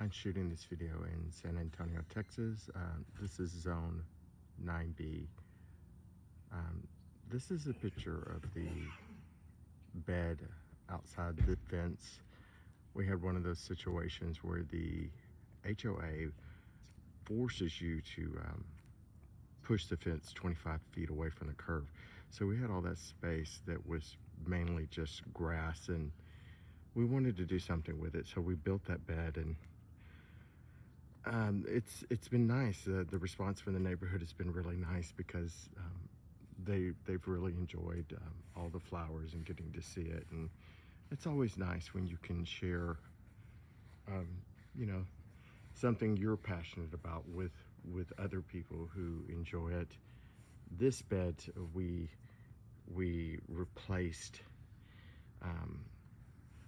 I'm shooting this video in San Antonio, Texas. This is zone 9B. This is a picture of the bed outside the fence. We had one of those situations where the HOA forces you to push the fence 25 feet away from the curb. So we had all that space that was mainly just grass, and we wanted to do something with it. So we built that bed, and it's been nice. The response from the neighborhood has been really nice because they've really enjoyed all the flowers and getting to see it. And it's always nice when you can share, you know, something you're passionate about with other people who enjoy it. This bed we replaced,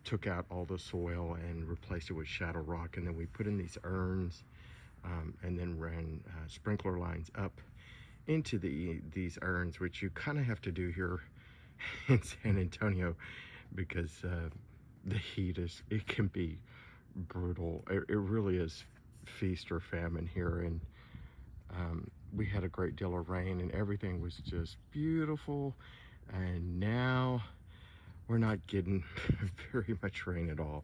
took out all the soil and replaced it with shadow rock, and then we put in these urns, and then ran sprinkler lines up into these urns, which you kind of have to do here in San Antonio because the heat it can be brutal. It really is feast or famine here, and we had a great deal of rain and everything was just beautiful, and now we're not getting very much rain at all,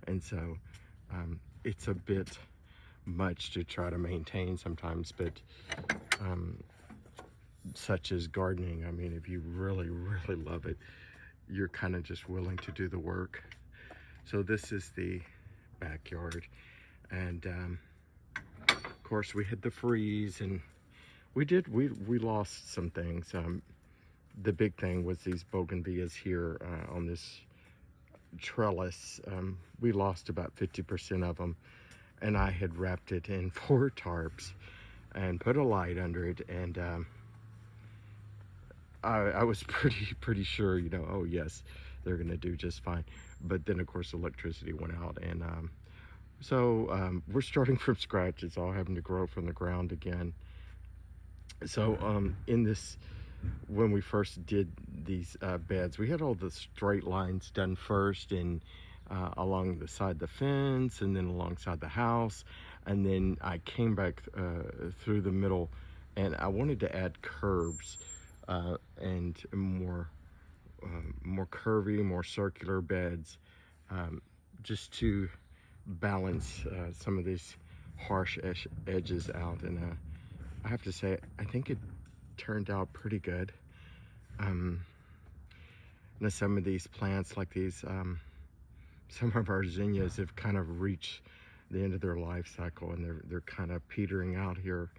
and so it's a bit much to try to maintain sometimes, but such as gardening, I mean, if you really love it, you're kind of just willing to do the work. So this is the backyard, and of course we had the freeze, and we lost some things. The big thing was these bougainvilleas here on this trellis. We lost about 50% of them, and I had wrapped it in 4 tarps and put a light under it, and I was pretty sure, you know, oh yes, they're gonna do just fine. But then of course electricity went out, and so we're starting from scratch. It's all having to grow from the ground again. So in this, when we first did these beds, we had all the straight lines done first, and along the side of the fence, and then alongside the house, and then I came back through the middle, and I wanted to add curbs and more curvy, more circular beds, just to balance some of these harsh edges out. And I have to say, I think it turned out pretty good. Now some of these plants, like these, some of our zinnias have kind of reached the end of their life cycle, and they're kind of petering out here.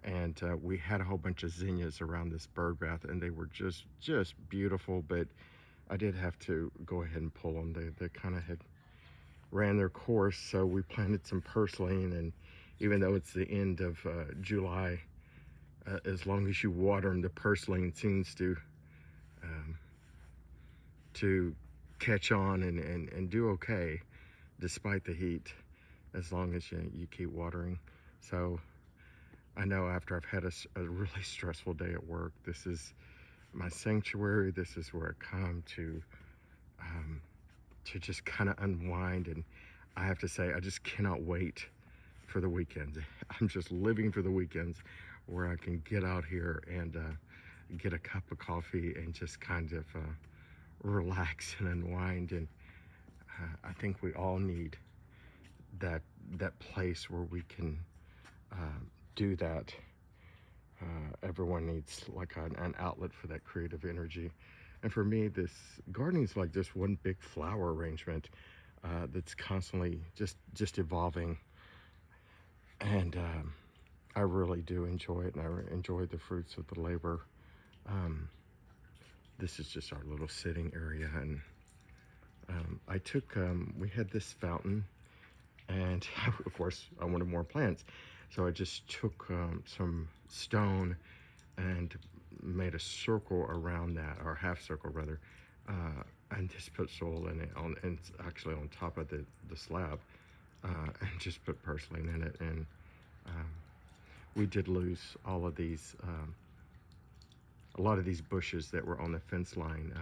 And we had a whole bunch of zinnias around this bird bath, and they were just beautiful, but I did have to go ahead and pull them. They kind of had ran their course. So we planted some purslane, and even though it's the end of July, as long as you water them, the purslane seems to catch on and do okay despite the heat, as long as you keep watering. So I know after I've had a really stressful day at work, this is my sanctuary. This is where I come to just kind of unwind. And I have to say, I just cannot wait for the weekends. I'm just living for the weekends where I can get out here and get a cup of coffee and just kind of relax and unwind. And I think we all need that place where we can do that. Everyone needs like an outlet for that creative energy. And for me, this gardening is like just one big flower arrangement that's constantly just evolving. And I really do enjoy it, and I enjoy the fruits of the labor. This is just our little sitting area, and I took, we had this fountain, and of course I wanted more plants. So I just took some stone and made a circle around that, or half circle rather, and just put soil in it, and it's actually on top of the slab, and just put purslane in it. And we did lose all of these, a lot of these bushes that were on the fence line.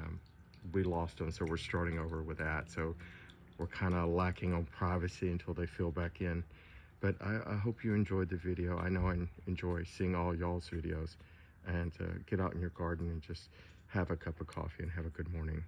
We lost them, so we're starting over with that. So we're kind of lacking on privacy until they fill back in. But I hope you enjoyed the video. I know I enjoy seeing all y'all's videos. And get out in your garden and just have a cup of coffee and have a good morning.